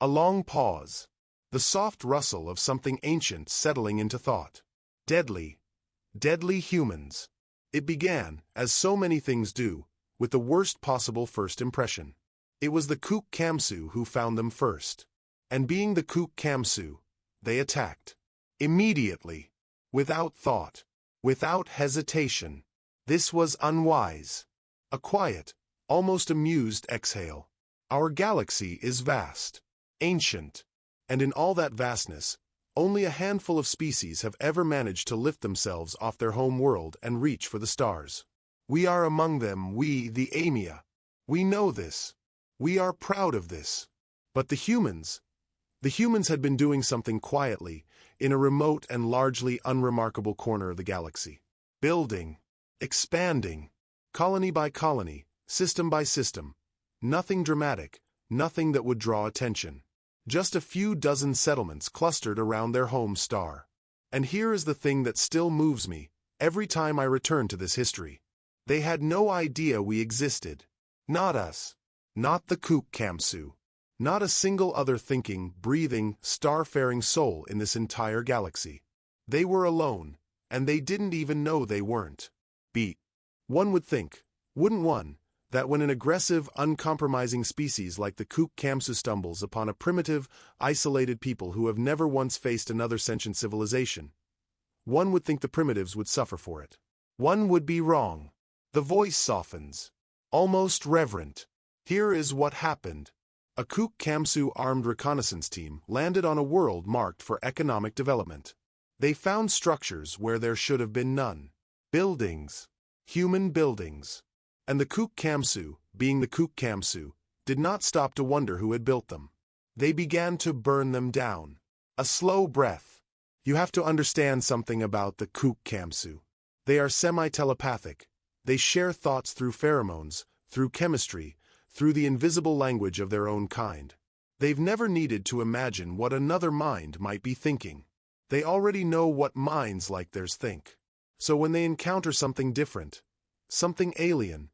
A long pause. The soft rustle of something ancient settling into thought. Deadly. Deadly humans. It began, as so many things do, with the worst possible first impression. It was the Kook Kamsu who found them first. And being the Kook Kamsu, they attacked. Immediately. Without thought. Without hesitation. This was unwise. A quiet, almost amused exhale. Our galaxy is vast. Ancient. And in all that vastness, only a handful of species have ever managed to lift themselves off their home world and reach for the stars. We are among them, we, the Amia. We know this. We are proud of this. But the humans had been doing something quietly, in a remote and largely unremarkable corner of the galaxy. Building. Expanding. Colony by colony, system by system. Nothing dramatic, nothing that would draw attention. Just a few dozen settlements clustered around their home star. And here is the thing that still moves me, every time I return to this history. They had no idea we existed. Not us. Not the Kook Kamsu. Not a single other thinking, breathing, star-faring soul in this entire galaxy. They were alone, and they didn't even know they weren't. Beat. One would think, wouldn't one, that when an aggressive, uncompromising species like the Kook Kamsu stumbles upon a primitive, isolated people who have never once faced another sentient civilization, one would think the primitives would suffer for it. One would be wrong. The voice softens. Almost reverent. Here is what happened. A Kook Kamsu armed reconnaissance team landed on a world marked for economic development. They found structures where there should have been none. Buildings. Human buildings. And the Kook Kamsu, being the Kook Kamsu, did not stop to wonder who had built them. They began to burn them down. A slow breath. You have to understand something about the Kook Kamsu. They are semi-telepathic. They share thoughts through pheromones, through chemistry, through the invisible language of their own kind. They've never needed to imagine what another mind might be thinking. They already know what minds like theirs think. So when they encounter something different, something alien,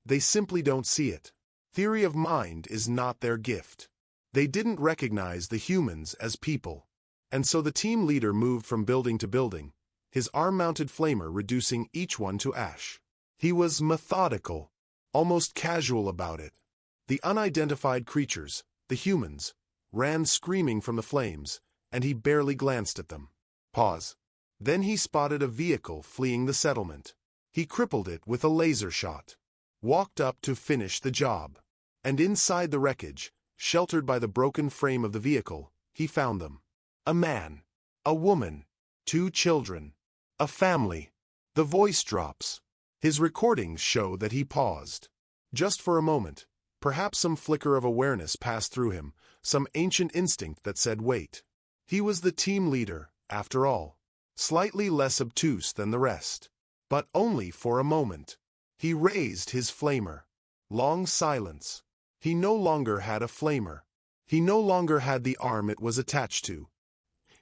they simply don't see it. Theory of mind is not their gift. They didn't recognize the humans as people. And so the team leader moved from building to building, his arm-mounted flamer reducing each one to ash. He was methodical, almost casual about it. The unidentified creatures, the humans, ran screaming from the flames, and he barely glanced at them. Pause. Then he spotted a vehicle fleeing the settlement. He crippled it with a laser shot. Walked up to finish the job. And inside the wreckage, sheltered by the broken frame of the vehicle, he found them. A man. A woman. 2 children. A family. The voice drops. His recordings show that he paused. Just for a moment, perhaps some flicker of awareness passed through him, some ancient instinct that said wait. He was the team leader, after all. Slightly less obtuse than the rest. But only for a moment. He raised his flamer. Long silence. He no longer had a flamer. He no longer had the arm it was attached to.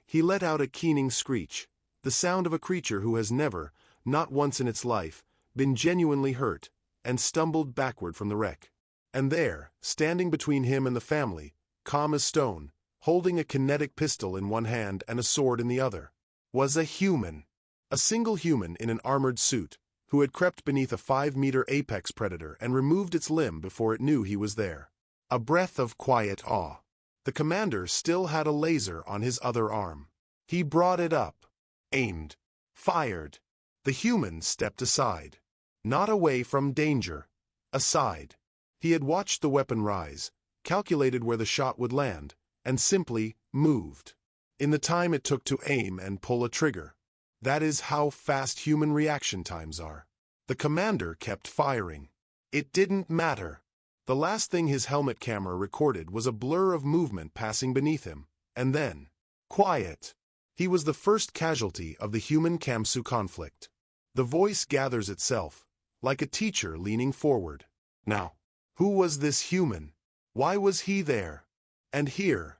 He let out a keening screech, the sound of a creature who has never, not once in its life, been genuinely hurt, and stumbled backward from the wreck. And there, standing between him and the family, calm as stone, holding a kinetic pistol in one hand and a sword in the other, was a human. A single human in an armored suit, who had crept beneath a 5-meter apex predator and removed its limb before it knew he was there. A breath of quiet awe. The commander still had a laser on his other arm. He brought it up, aimed, fired. The human stepped aside. Not away from danger. Aside. He had watched the weapon rise, calculated where the shot would land, and simply moved. In the time it took to aim and pull a trigger. That is how fast human reaction times are. The commander kept firing. It didn't matter. The last thing his helmet camera recorded was a blur of movement passing beneath him, and then, quiet. He was the first casualty of the human Kamsu conflict. The voice gathers itself, like a teacher leaning forward. Now, who was this human? Why was he there? And here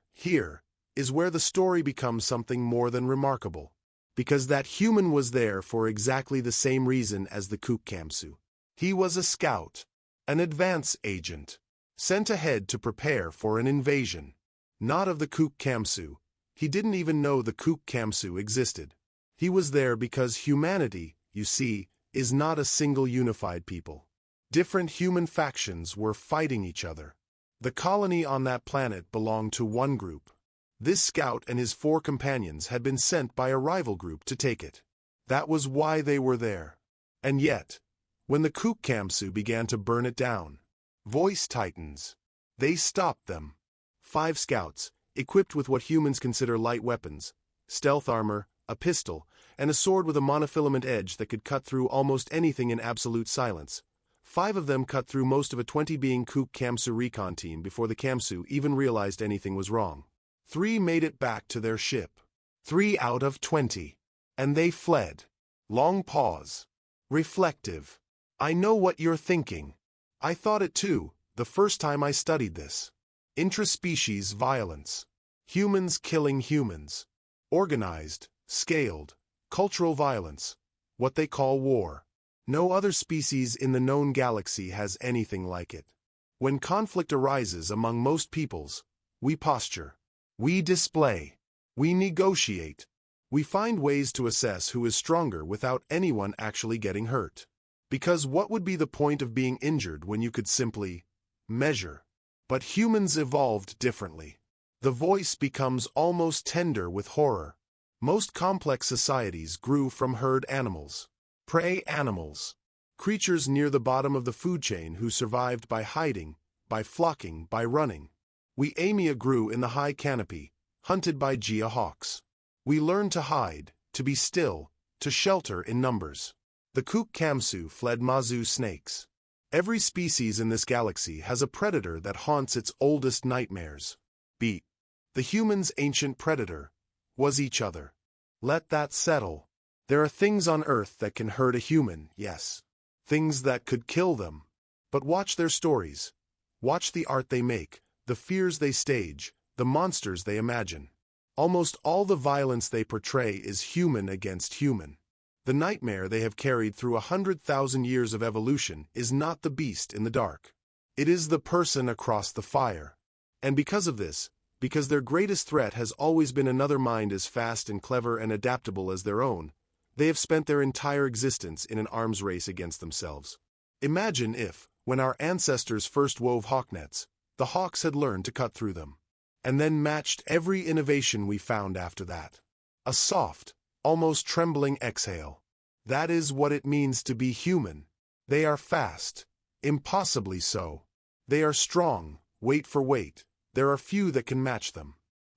is where the story becomes something more than remarkable. Because that human was there for exactly the same reason as the Kook Kamsu. He was a scout, an advance agent, sent ahead to prepare for an invasion. Not of the Kook Kamsu. He didn't even know the Kook Kamsu existed. He was there because humanity, you see, is not a single unified people. Different human factions were fighting each other. The colony on that planet belonged to one group. This scout and his 4 companions had been sent by a rival group to take it. That was why they were there. And yet, when the Kook Kamsu began to burn it down, Voice Titans, they stopped them. 5 scouts, equipped with what humans consider light weapons, stealth armor, a pistol, and a sword with a monofilament edge that could cut through almost anything in absolute silence. 5 of them cut through most of a 20-being Kook Kamsu recon team before the Kamsu even realized anything was wrong. 3 made it back to their ship. 3 out of 20. And they fled. Long pause. Reflective. I know what you're thinking. I thought it too, the first time I studied this. Intraspecies violence. Humans killing humans. Organized, scaled, cultural violence. What they call war. No other species in the known galaxy has anything like it. When conflict arises among most peoples, we posture. We display. We negotiate. We find ways to assess who is stronger without anyone actually getting hurt. Because what would be the point of being injured when you could simply measure? But humans evolved differently. The voice becomes almost tender with horror. Most complex societies grew from herd animals. Prey animals. Creatures near the bottom of the food chain who survived by hiding, by flocking, by running. We Amia grew in the high canopy, hunted by Gia hawks. We learned to hide, to be still, to shelter in numbers. The Kook Kamsu fled Mazu snakes. Every species in this galaxy has a predator that haunts its oldest nightmares. Beat. The human's ancient predator was each other. Let that settle. There are things on Earth that can hurt a human, yes. Things that could kill them. But watch their stories. Watch the art they make, the fears they stage, the monsters they imagine. Almost all the violence they portray is human against human. The nightmare they have carried through 100,000 years of evolution is not the beast in the dark. It is the person across the fire. And because of this, because their greatest threat has always been another mind as fast and clever and adaptable as their own, they have spent their entire existence in an arms race against themselves. Imagine if, when our ancestors first wove hawk nets, the hawks had learned to cut through them, and then matched every innovation we found after that. A soft, almost trembling exhale. That is what it means to be human. They are fast, impossibly so. They are strong, weight for weight. There are few that can match them.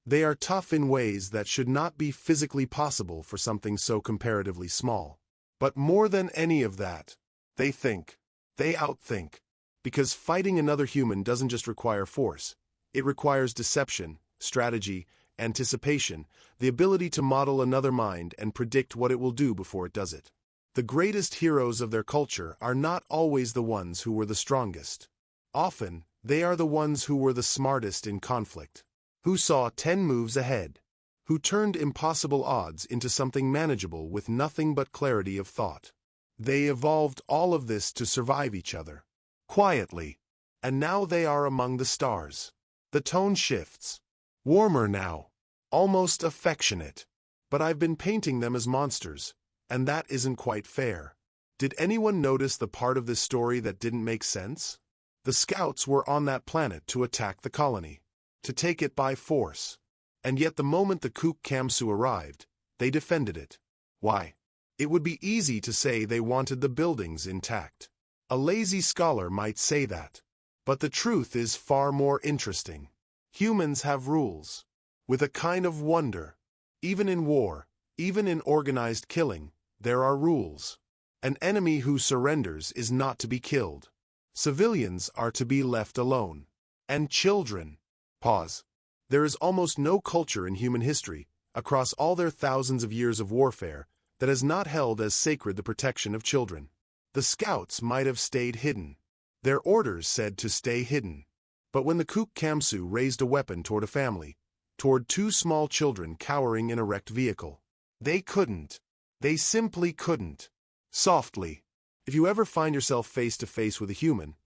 They are tough in ways that should not be physically possible for something so comparatively small. But more than any of that, they think. They outthink. Because fighting another human doesn't just require force. It requires deception, strategy, anticipation, the ability to model another mind and predict what it will do before it does it. The greatest heroes of their culture are not always the ones who were the strongest. Often, they are the ones who were the smartest in conflict. Who saw 10 moves ahead. Who turned impossible odds into something manageable with nothing but clarity of thought. They evolved all of this to survive each other. Quietly. And now they are among the stars. The tone shifts. Warmer now. Almost affectionate. But I've been painting them as monsters, and that isn't quite fair. Did anyone notice the part of this story that didn't make sense? The scouts were on that planet to attack the colony, to take it by force. And yet the moment the Kook Kamsu arrived, they defended it. Why? It would be easy to say they wanted the buildings intact. A lazy scholar might say that. But the truth is far more interesting. Humans have rules. With a kind of wonder. Even in war, even in organized killing, there are rules. An enemy who surrenders is not to be killed. Civilians are to be left alone. And children. Pause. There is almost no culture in human history, across all their thousands of years of warfare, that has not held as sacred the protection of children. The scouts might have stayed hidden. Their orders said to stay hidden. But when the Kook Kamsu raised a weapon toward a family, toward 2 small children cowering in a wrecked vehicle, they couldn't. They simply couldn't. Softly. If you ever find yourself face to face with a human,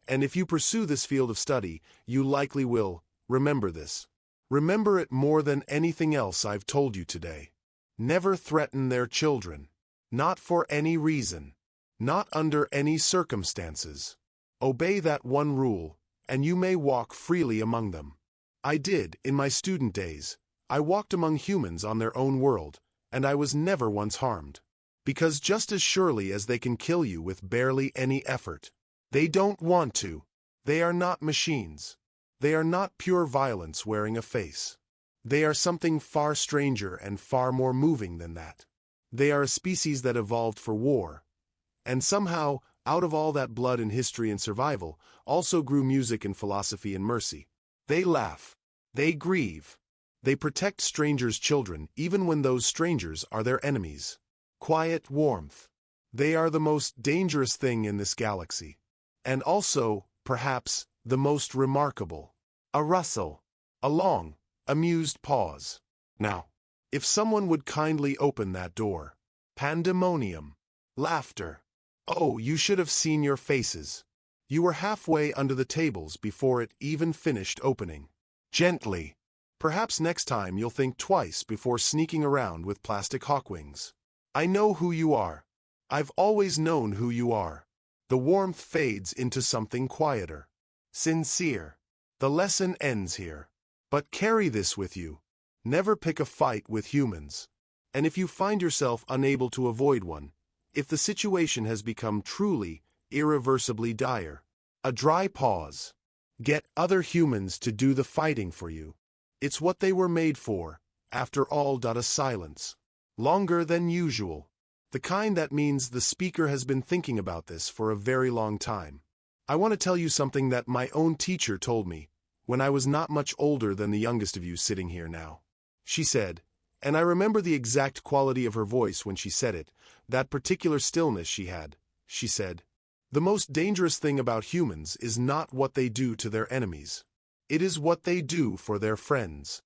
and if you pursue this field of study, you likely will, remember this. Remember it more than anything else I've told you today. Never threaten their children. Not for any reason. Not under any circumstances. Obey that one rule, and you may walk freely among them. I did, in my student days. I walked among humans on their own world, and I was never once harmed. Because just as surely as they can kill you with barely any effort, they don't want to. They are not machines. They are not pure violence wearing a face. They are something far stranger and far more moving than that. They are a species that evolved for war. And somehow, out of all that blood and history and survival, also grew music and philosophy and mercy. They laugh. They grieve. They protect strangers' children, even when those strangers are their enemies. Quiet warmth. They are the most dangerous thing in this galaxy. And also, perhaps, the most remarkable. A rustle. A long, amused pause. Now, if someone would kindly open that door. Pandemonium. Laughter. Oh, you should have seen your faces. You were halfway under the tables before it even finished opening. Gently. Perhaps next time you'll think twice before sneaking around with plastic hawkwings. I know who you are. I've always known who you are. The warmth fades into something quieter. Sincere. The lesson ends here. But carry this with you. Never pick a fight with humans. And if you find yourself unable to avoid one, if the situation has become truly, irreversibly dire, a dry pause. Get other humans to do the fighting for you. It's what they were made for, after all. A silence. Longer than usual. The kind that means the speaker has been thinking about this for a very long time. I want to tell you something that my own teacher told me, when I was not much older than the youngest of you sitting here now. She said, and I remember the exact quality of her voice when she said it, that particular stillness she had. She said, the most dangerous thing about humans is not what they do to their enemies. It is what they do for their friends.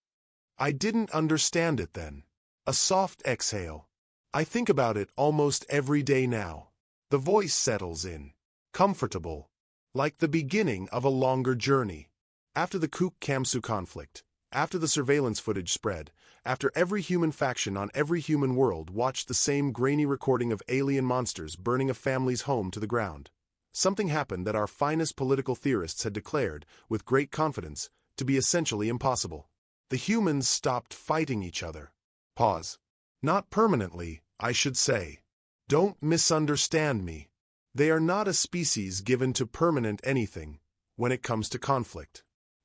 I didn't understand it then. A soft exhale. I think about it almost every day now. The voice settles in. Comfortable. Like the beginning of a longer journey. After the Kook Kamsu conflict, after the surveillance footage spread, after every human faction on every human world watched the same grainy recording of alien monsters burning a family's home to the ground, something happened that our finest political theorists had declared, with great confidence, to be essentially impossible. The humans stopped fighting each other. Pause. Not permanently, I should say. Don't misunderstand me. They are not a species given to permanent anything, when it comes to conflict.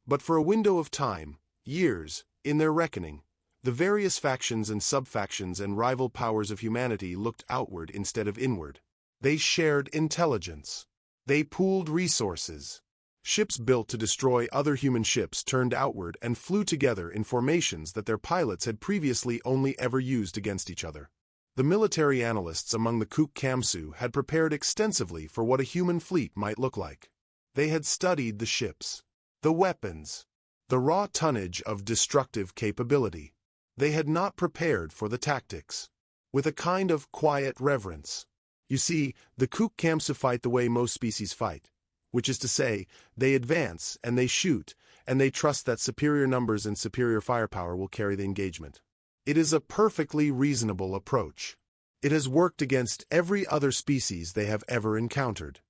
But for a window of time, years, in their reckoning, the various factions and sub-factions and rival powers of humanity looked outward instead of inward. They shared intelligence. They pooled resources. Ships built to destroy other human ships turned outward and flew together in formations that their pilots had previously only ever used against each other. The military analysts among the Kook Kamsu had prepared extensively for what a human fleet might look like. They had studied the ships, the weapons, the raw tonnage of destructive capability. They had not prepared for the tactics. With a kind of quiet reverence. You see, the Kook Kamsu fight the way most species fight. Which is to say, they advance, and they shoot, and they trust that superior numbers and superior firepower will carry the engagement. It is a perfectly reasonable approach. It has worked against every other species they have ever encountered.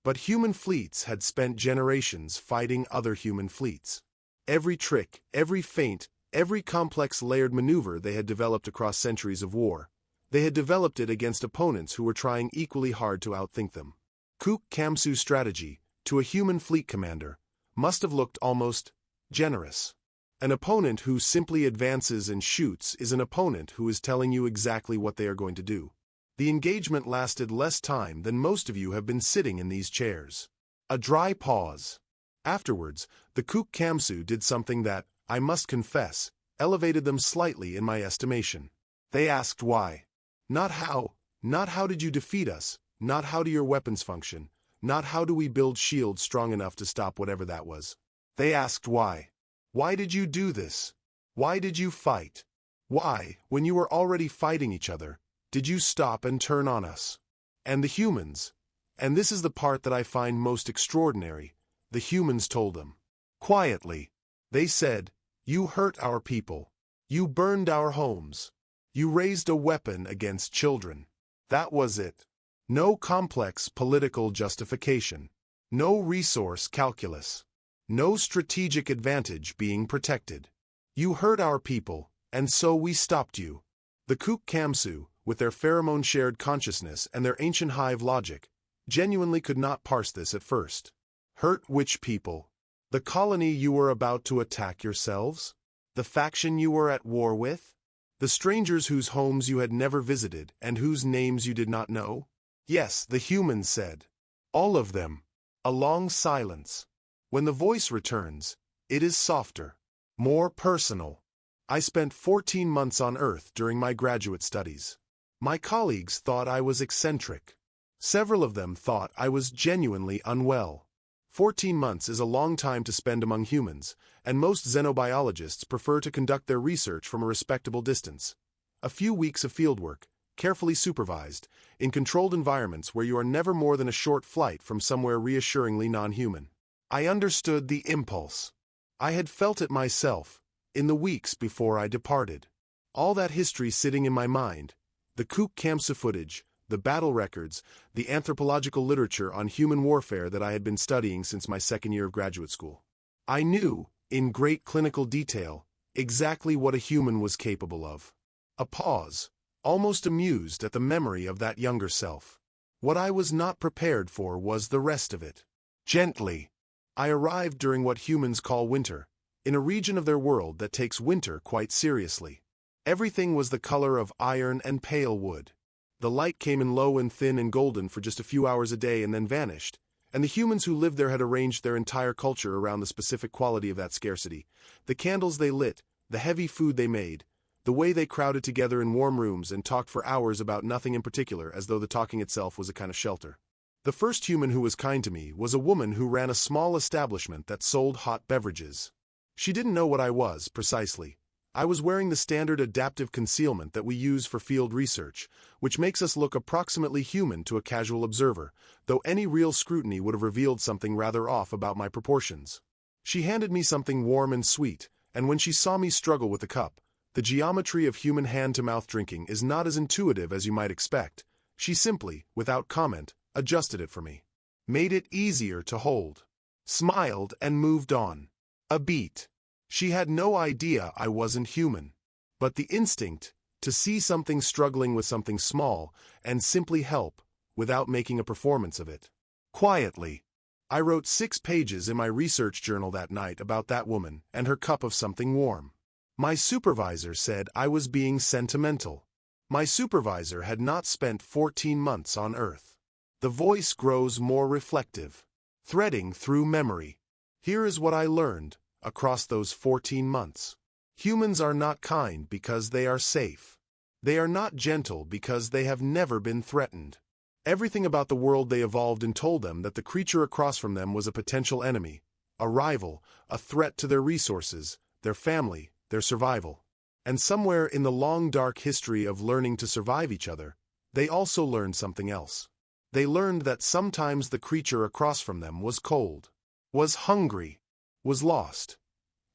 But human fleets had spent generations fighting other human fleets. Every trick, every feint, every complex layered maneuver they had developed across centuries of war, they had developed it against opponents who were trying equally hard to outthink them. Kook Kamsu's strategy, to a human fleet commander, must have looked almost generous. An opponent who simply advances and shoots is an opponent who is telling you exactly what they are going to do. The engagement lasted less time than most of you have been sitting in these chairs. A dry pause. Afterwards, the Kook Kamsu did something that, I must confess, elevated them slightly in my estimation. They asked why. Not how. Not how did you defeat us. Not how do your weapons function. Not how do we build shields strong enough to stop whatever that was. They asked why. Why did you do this? Why did you fight? Why, when you were already fighting each other, did you stop and turn on us? And the humans, and this is the part that I find most extraordinary, the humans told them. Quietly. They said, You hurt our people. You burned our homes. You raised a weapon against children. That was it. No complex political justification. No resource calculus. No strategic advantage being protected. You hurt our people, and so we stopped you. The Kook Kamsu, with their pheromone-shared consciousness and their ancient hive logic, genuinely could not parse this at first. Hurt which people? The colony you were about to attack yourselves? The faction you were at war with? The strangers whose homes you had never visited and whose names you did not know? Yes, the humans said. All of them. A long silence. When the voice returns, it is softer, more personal. I spent 14 months on Earth during my graduate studies. My colleagues thought I was eccentric. Several of them thought I was genuinely unwell. 14 months is a long time to spend among humans, and most xenobiologists prefer to conduct their research from a respectable distance. A few weeks of fieldwork, carefully supervised, in controlled environments where you are never more than a short flight from somewhere reassuringly non-human. I understood the impulse. I had felt it myself, in the weeks before I departed. All that history sitting in my mind, the Kook Kamsa footage, the battle records, the anthropological literature on human warfare that I had been studying since my second year of graduate school. I knew, in great clinical detail, exactly what a human was capable of. A pause, almost amused at the memory of that younger self. What I was not prepared for was the rest of it. Gently. I arrived during what humans call winter, in a region of their world that takes winter quite seriously. Everything was the color of iron and pale wood. The light came in low and thin and golden for just a few hours a day and then vanished, and the humans who lived there had arranged their entire culture around the specific quality of that scarcity. The candles they lit, the heavy food they made, the way they crowded together in warm rooms and talked for hours about nothing in particular, as though the talking itself was a kind of shelter. The first human who was kind to me was a woman who ran a small establishment that sold hot beverages. She didn't know what I was, precisely. I was wearing the standard adaptive concealment that we use for field research, which makes us look approximately human to a casual observer, though any real scrutiny would have revealed something rather off about my proportions. She handed me something warm and sweet, and when she saw me struggle with the cup, the geometry of human hand-to-mouth drinking is not as intuitive as you might expect. She simply, without comment, adjusted it for me, made it easier to hold, smiled and moved on. A beat. She had no idea I wasn't human, but the instinct to see something struggling with something small and simply help without making a performance of it. Quietly, I wrote 6 pages in my research journal that night about that woman and her cup of something warm. My supervisor said I was being sentimental. My supervisor had not spent 14 months on Earth. The voice grows more reflective, threading through memory. Here is what I learned across those 14 months. Humans are not kind because they are safe. They are not gentle because they have never been threatened. Everything about the world they evolved and told them that the creature across from them was a potential enemy, a rival, a threat to their resources, their family, their survival. And somewhere in the long dark history of learning to survive each other, they also learned something else. They learned that sometimes the creature across from them was cold, was hungry, was lost,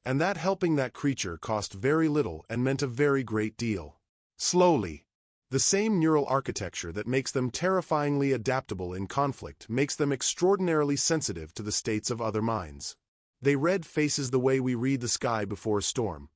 and that helping that creature cost very little and meant a very great deal. Slowly, the same neural architecture that makes them terrifyingly adaptable in conflict makes them extraordinarily sensitive to the states of other minds. They read faces the way we read the sky before a storm,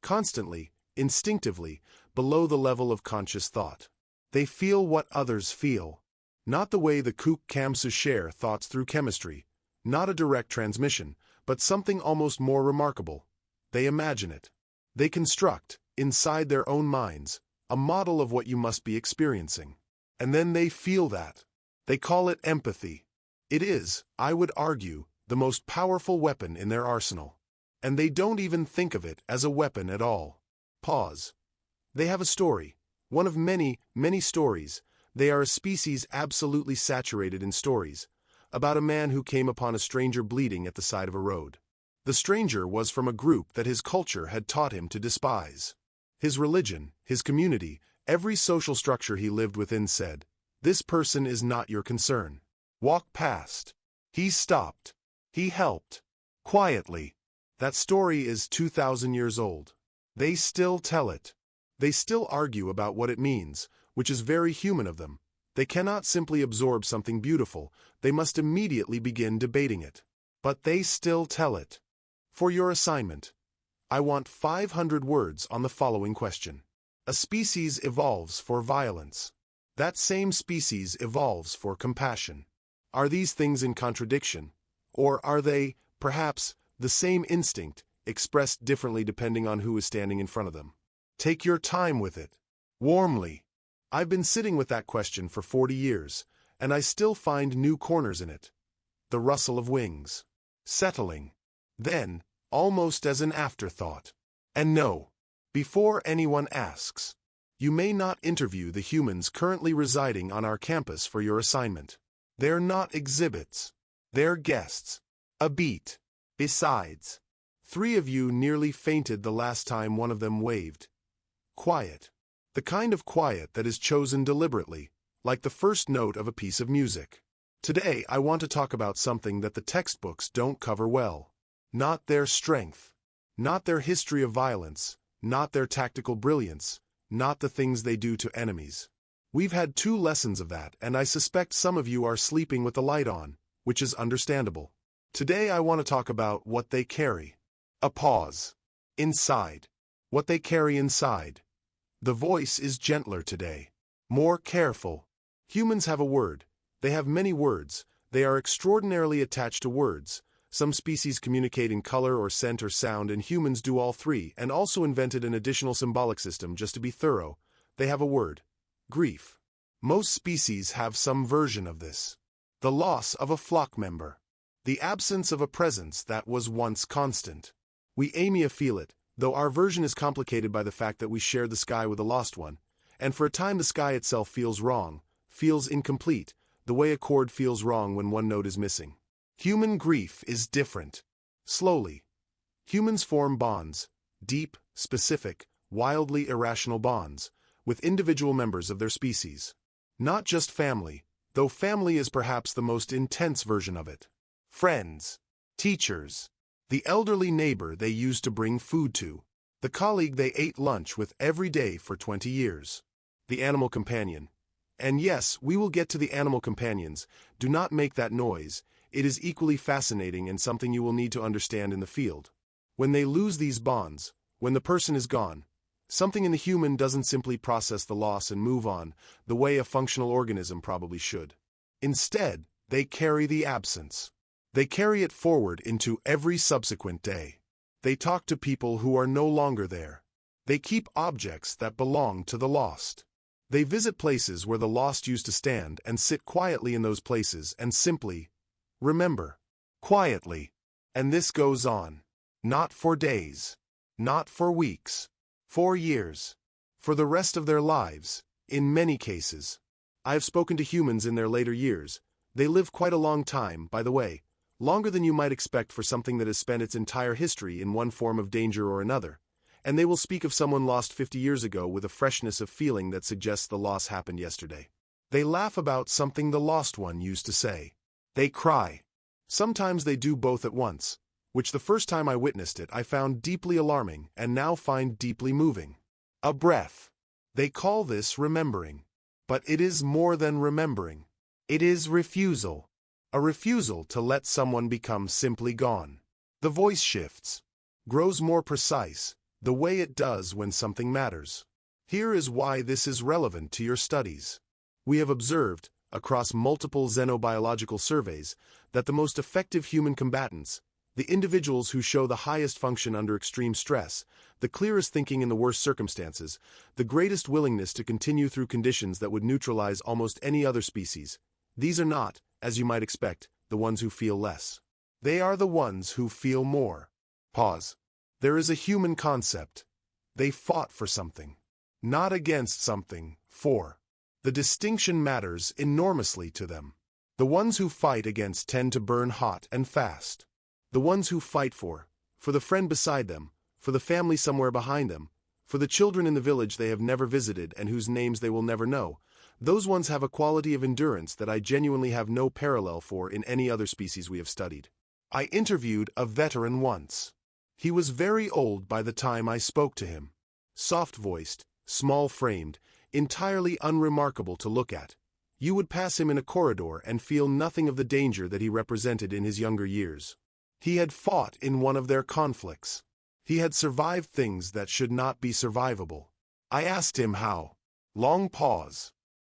constantly, instinctively, below the level of conscious thought. They feel what others feel, not the way the Kook Kamsa share thoughts through chemistry, not a direct transmission, but something almost more remarkable. They imagine it. They construct, inside their own minds, a model of what you must be experiencing. And then they feel that. They call it empathy. It is, I would argue, the most powerful weapon in their arsenal. And they don't even think of it as a weapon at all. Pause. They have a story. One of many, many stories. They are a species absolutely saturated in stories, about a man who came upon a stranger bleeding at the side of a road. The stranger was from a group that his culture had taught him to despise. His religion, his community, every social structure he lived within said, "This person is not your concern. Walk past." He stopped. He helped. Quietly. That story is 2,000 years old. They still tell it. They still argue about what it means, which is very human of them. They cannot simply absorb something beautiful, they must immediately begin debating it. But they still tell it. For your assignment, I want 500 words on the following question. A species evolves for violence. That same species evolves for compassion. Are these things in contradiction? Or are they, perhaps, the same instinct, expressed differently depending on who is standing in front of them? Take your time with it. Warmly. I've been sitting with that question for 40 years, and I still find new corners in it. The rustle of wings. Settling. Then, almost as an afterthought. And no, before anyone asks, you may not interview the humans currently residing on our campus for your assignment. They're not exhibits. They're guests. A beat. Besides, 3 of you nearly fainted the last time one of them waved. Quiet. The kind of quiet that is chosen deliberately, like the first note of a piece of music. Today I want to talk about something that the textbooks don't cover well. Not their strength. Not their history of violence. Not their tactical brilliance. Not the things they do to enemies. We've had 2 lessons of that, and I suspect some of you are sleeping with the light on, which is understandable. Today I want to talk about what they carry. A pause. Inside. What they carry inside. The voice is gentler today. More careful. Humans have a word. They have many words. They are extraordinarily attached to words. Some species communicate in color or scent or sound, and humans do all 3, and also invented an additional symbolic system just to be thorough. They have a word. Grief. Most species have some version of this. The loss of a flock member. The absence of a presence that was once constant. We Amia feel it, though our version is complicated by the fact that we share the sky with a lost one, and for a time the sky itself feels wrong, feels incomplete, the way a chord feels wrong when one note is missing. Human grief is different. Slowly. Humans form bonds, deep, specific, wildly irrational bonds, with individual members of their species. Not just family, though family is perhaps the most intense version of it. Friends. Teachers. The elderly neighbor they used to bring food to. The colleague they ate lunch with every day for 20 years. The animal companion. And yes, we will get to the animal companions. Do not make that noise. It is equally fascinating and something you will need to understand in the field. When they lose these bonds, when the person is gone, something in the human doesn't simply process the loss and move on, the way a functional organism probably should. Instead, they carry the absence. They carry it forward into every subsequent day. They talk to people who are no longer there. They keep objects that belong to the lost. They visit places where the lost used to stand and sit quietly in those places and simply remember. Quietly. And this goes on. Not for days. Not for weeks. For years. For the rest of their lives, in many cases. I have spoken to humans in their later years. They live quite a long time, by the way. Longer than you might expect for something that has spent its entire history in one form of danger or another, and they will speak of someone lost 50 years ago with a freshness of feeling that suggests the loss happened yesterday. They laugh about something the lost one used to say. They cry. Sometimes they do both at once, which the first time I witnessed it I found deeply alarming and now find deeply moving. A breath. They call this remembering. But it is more than remembering. It is refusal. A refusal to let someone become simply gone. The voice shifts, grows more precise, the way it does when something matters. Here is why this is relevant to your studies. We have observed, across multiple xenobiological surveys, that the most effective human combatants, the individuals who show the highest function under extreme stress, the clearest thinking in the worst circumstances, the greatest willingness to continue through conditions that would neutralize almost any other species, these are not, as you might expect, the ones who feel less. They are the ones who feel more. Pause. There is a human concept. They fought for something. Not against something, for. The distinction matters enormously to them. The ones who fight against tend to burn hot and fast. The ones who fight for the friend beside them, for the family somewhere behind them, for the children in the village they have never visited and whose names they will never know, those ones have a quality of endurance that I genuinely have no parallel for in any other species we have studied. I interviewed a veteran once. He was very old by the time I spoke to him. Soft-voiced, small-framed, entirely unremarkable to look at. You would pass him in a corridor and feel nothing of the danger that he represented in his younger years. He had fought in one of their conflicts. He had survived things that should not be survivable. I asked him how. Long pause.